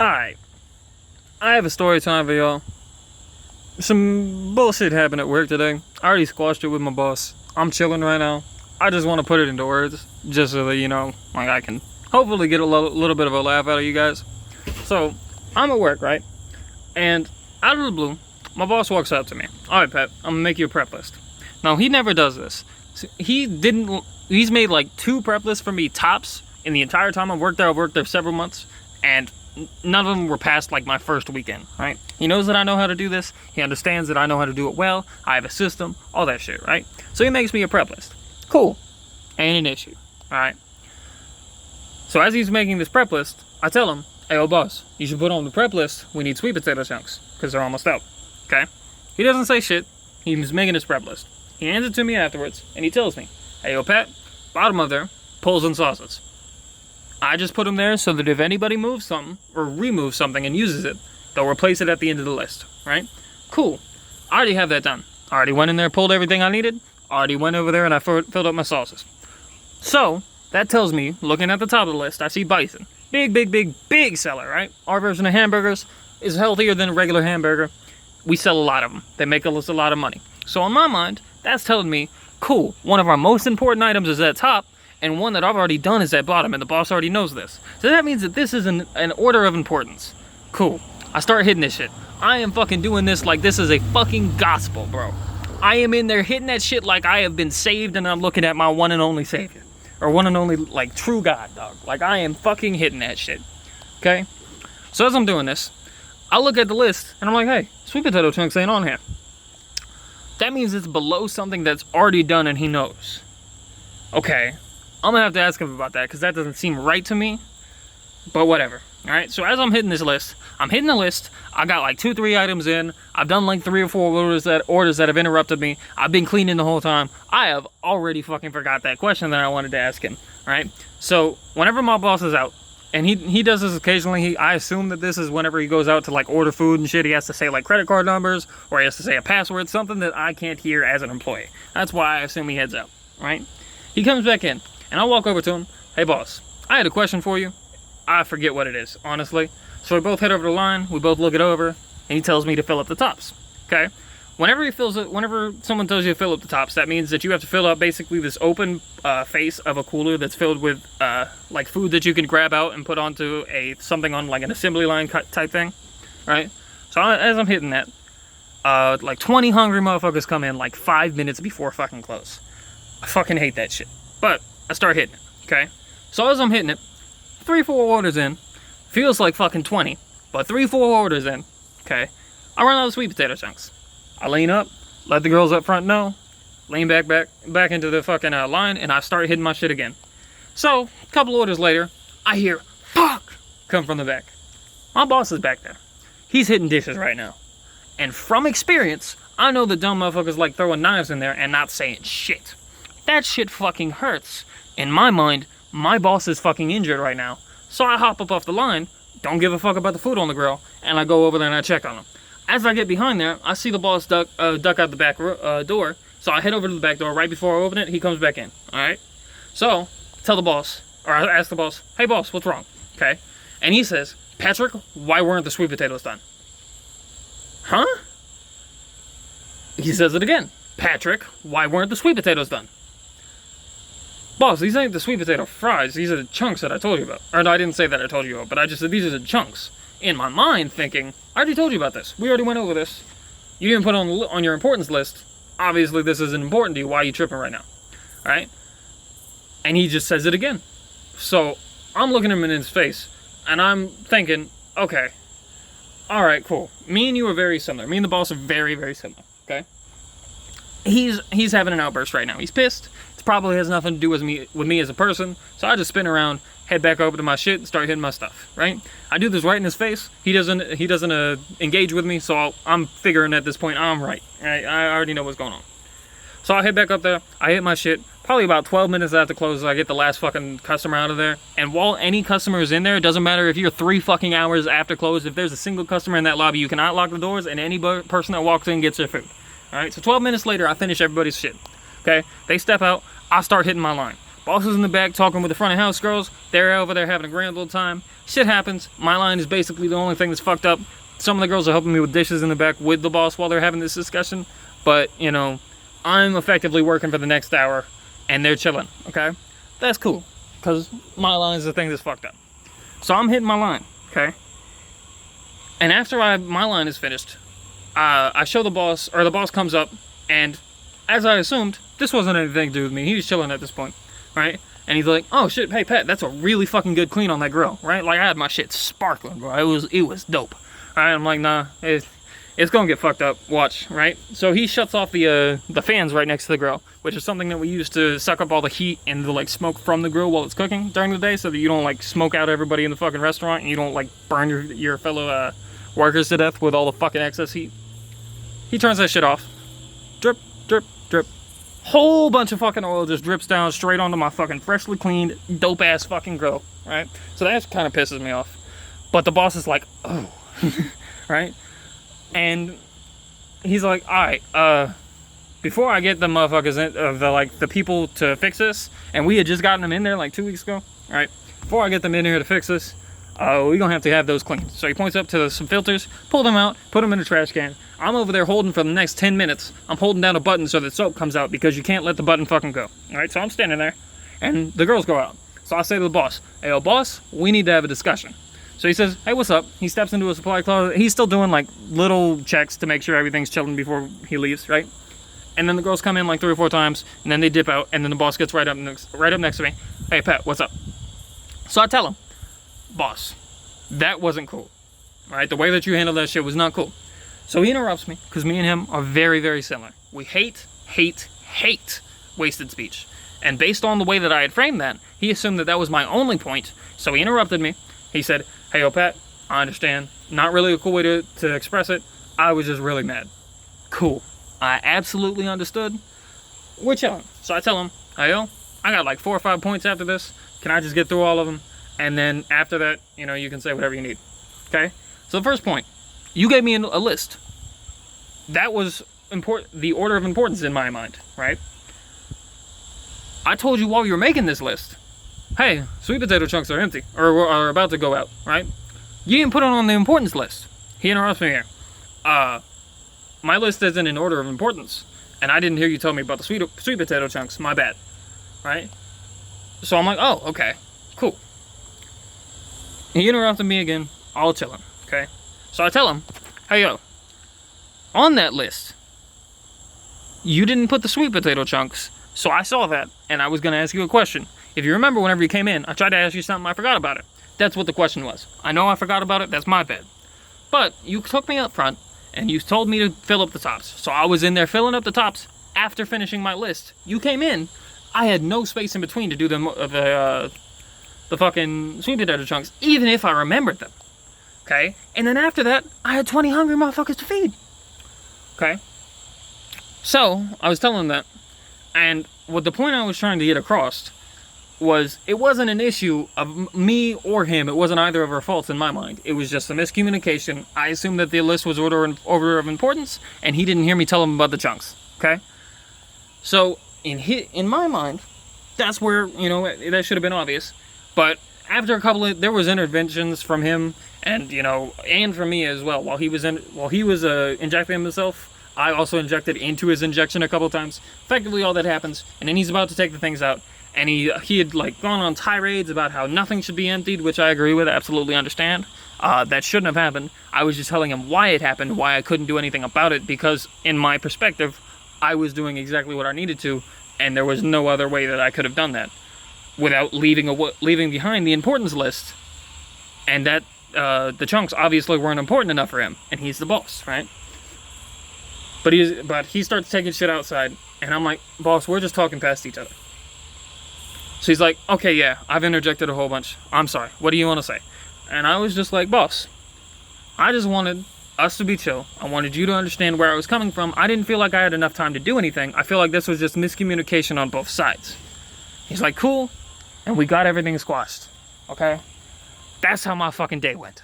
Alright, I have a story time for y'all. Some bullshit happened at work today. I already squashed it with my boss. I'm chilling right now. I just want to put it into words, just so that, like I can hopefully get a little bit of a laugh out of you guys. So, I'm at work, right? And out of the blue, my boss walks up to me. Alright, Pep, I'm gonna make you a prep list. Now, he never does this. He's made like 2 prep lists for me tops in the entire time I've worked there. I've worked there several months, and none of them were past like my first weekend, right? He knows that I know how to do this. He understands that I know how to do it well. I have a system, all that shit, right? So he makes me a prep list. Cool. Ain't an issue, all right? So as he's making this prep list, I tell him, hey, yo, boss, you should put on the prep list, we need sweet potato chunks, because they're almost out, okay? He doesn't say shit. He's making his prep list. He hands it to me afterwards, and he tells me, hey, yo, Pat, bottom of there, pulls and sauces. I just put them there so that if anybody moves something or removes something and uses it, they'll replace it at the end of the list, right? Cool. I already have that done. I already went in there, pulled everything I needed. Already went over there and I filled up my sauces. So, that tells me, looking at the top of the list, I see Bison. Big seller, right? Our version of hamburgers is healthier than a regular hamburger. We sell a lot of them. They make us a lot of money. So in my mind, that's telling me, cool, one of our most important items is at top, and one that I've already done is at bottom, and the boss already knows this. So that means that this is an order of importance. Cool. I start hitting this shit. I am fucking doing this like this is a fucking gospel, bro. I am in there hitting that shit like I have been saved and I'm looking at my one and only savior. Or one and only, like, true God, dog. Like, I am fucking hitting that shit. Okay? So as I'm doing this, I look at the list, and I'm like, hey, sweet potato chunks ain't on here. That means it's below something that's already done and he knows. Okay. I'm gonna have to ask him about that because that doesn't seem right to me, but whatever. All right, so as I'm hitting this list, I'm hitting the list. I got like 2-3 items in. I've done like 3 or 4 orders that have interrupted me. I've been cleaning the whole time. I have already fucking forgot that question that I wanted to ask him. All right, so whenever my boss is out, and he does this occasionally, I assume that this is whenever he goes out to like order food and shit, he has to say like credit card numbers, or he has to say a password, something that I can't hear as an employee. That's why I assume he heads out, right? He comes back in. And I walk over to him, hey boss, I had a question for you. I forget what it is, honestly. So we both head over the line, we both look it over, and he tells me to fill up the tops, okay? Whenever someone tells you to fill up the tops, that means that you have to fill up basically this open face of a cooler that's filled with like food that you can grab out and put onto something on like an assembly line type thing, right? So as I'm hitting that, like 20 hungry motherfuckers come in like 5 minutes before fucking close. I fucking hate that shit. But I start hitting it, okay? So as I'm hitting it, 3-4 orders in, feels like fucking 20, but 3-4 orders in, okay? I run out of sweet potato chunks. I lean up, let the girls up front know, lean back into the fucking line, and I start hitting my shit again. So, a couple orders later, I hear, fuck, come from the back. My boss is back there. He's hitting dishes right now. And from experience, I know the dumb motherfuckers like throwing knives in there and not saying shit. That shit fucking hurts. In my mind, my boss is fucking injured right now. So I hop up off the line, don't give a fuck about the food on the grill, and I go over there and I check on him. As I get behind there, I see the boss duck out the back door, so I head over to the back door. Right before I open it, he comes back in, alright? So, tell the boss, or I ask the boss, hey boss, what's wrong? Okay? And he says, Patrick, why weren't the sweet potatoes done? Huh? He says it again. Patrick, why weren't the sweet potatoes done? Boss, these ain't the sweet potato fries. These are the chunks that I told you about. Or no, I didn't say that I told you about, but I just said these are the chunks. In my mind, thinking, I already told you about this. We already went over this. You didn't put it on your importance list. Obviously, this isn't important to you. Why are you tripping right now? Alright? And he just says it again. So, I'm looking him in his face, and I'm thinking, okay, alright, cool. Me and you are very similar. Me and the boss are very, very similar. Okay? He's having an outburst right now. He's pissed. It probably has nothing to do with me as a person. So I just spin around, head back over to my shit, and start hitting my stuff. Right? I do this right in his face. He doesn't engage with me. So I'm figuring at this point I'm right. I already know what's going on. So I head back up there. I hit my shit. Probably about 12 minutes after close, I get the last fucking customer out of there. And while any customer is in there, it doesn't matter if you're 3 fucking hours after close. If there's a single customer in that lobby, you cannot lock the doors, and any person that walks in gets their food. Alright, so 12 minutes later, I finish everybody's shit. Okay, they step out, I start hitting my line. Boss is in the back talking with the front of house girls. They're over there having a grand old time. Shit happens. My line is basically the only thing that's fucked up. Some of the girls are helping me with dishes in the back with the boss while they're having this discussion. But, you know, I'm effectively working for the next hour and they're chilling, okay? That's cool, because my line is the thing that's fucked up. So I'm hitting my line, okay? And after my line is finished, I show the boss, or the boss comes up, and as I assumed, this wasn't anything to do with me. He was chilling at this point, right? And he's like, oh shit, hey Pat, that's a really fucking good clean on that grill, right? Like I had my shit sparkling, bro. It was dope. All right, I'm like, nah, it's gonna get fucked up. Watch, right? So he shuts off the fans right next to the grill, which is something that we use to suck up all the heat and the like smoke from the grill while it's cooking during the day, so that you don't like smoke out everybody in the fucking restaurant and you don't like burn your fellow workers to death with all the fucking excess heat. He turns that shit off. Drip, drip, drip. Whole bunch of fucking oil just drips down straight onto my fucking freshly cleaned, dope ass fucking grill, right? So that kind of pisses me off. But the boss is like, oh, right? And he's like, all right, before I get the motherfuckers the people to fix this, and we had just gotten them in there like 2 weeks ago, all right? Before I get them in here to fix this, we're gonna have to have those cleaned. So he points up to some filters, pull them out, put them in a trash can. I'm over there holding for the next 10 minutes. I'm holding down a button so that soap comes out because you can't let the button fucking go. All right, so I'm standing there, and the girls go out. So I say to the boss, hey, yo, boss, we need to have a discussion. So he says, hey, what's up? He steps into a supply closet. He's still doing like little checks to make sure everything's chilling before he leaves, right? And then the girls come in like 3 or 4 times, and then they dip out, and then the boss gets right up next to me. Hey, Pat, what's up? So I tell him, boss, that wasn't cool, right? The way that you handled that shit was not cool. So he interrupts me, because me and him are very, very similar. We hate wasted speech. And based on the way that I had framed that, he assumed that that was my only point. So he interrupted me. He said, hey, yo, Pat, I understand. Not really a cool way to express it. I was just really mad. Cool. I absolutely understood. We're chilling. So I tell him, hey, yo, I got like 4 or 5 points after this. Can I just get through all of them? And then after that, you know, you can say whatever you need. Okay? So the first point, you gave me a list. That was the order of importance in my mind, right? I told you while you were making this list, hey, sweet potato chunks are empty, or are about to go out, right? You didn't put it on the importance list. He interrupts me here. My list isn't in order of importance, and I didn't hear you tell me about the sweet potato chunks. My bad, right? So I'm like, oh, okay, cool. He interrupted me again, all chilling, okay? So I tell him, hey, yo, on that list, you didn't put the sweet potato chunks, so I saw that, and I was going to ask you a question. If you remember, whenever you came in, I tried to ask you something, I forgot about it. That's what the question was. I know I forgot about it, that's my bad. But you took me up front, and you told me to fill up the tops. So I was in there filling up the tops after finishing my list. You came in, I had no space in between to do the fucking sweet potato chunks, even if I remembered them. Okay? And then after that, I had 20 hungry motherfuckers to feed. Okay? So, I was telling them that, and what the point I was trying to get across was, it wasn't an issue of me or him. It wasn't either of our faults in my mind. It was just a miscommunication. I assumed that the list was order of importance, and he didn't hear me tell him about the chunks. Okay? So, in my mind, that's where, you know, that should have been obvious. But after there was interventions from him, and, you know, and from me as well. While he was injecting himself, I also injected into his injection a couple times. Effectively, all that happens, and then he's about to take the things out. And he had like gone on tirades about how nothing should be emptied, which I agree with, absolutely understand. That shouldn't have happened. I was just telling him why it happened, why I couldn't do anything about it, because in my perspective, I was doing exactly what I needed to, and there was no other way that I could have done that without leaving behind the importance list. And that the chunks obviously weren't important enough for him, and he's the boss, right? But he starts taking shit outside, and I'm like, boss, we're just talking past each other. So he's like, okay, yeah, I've interjected a whole bunch. I'm sorry. What do you want to say? And I was just like, boss, I just wanted us to be chill. I wanted you to understand where I was coming from. I didn't feel like I had enough time to do anything. I feel like this was just miscommunication on both sides. He's like, cool. And we got everything squashed. Okay? That's how my fucking day went.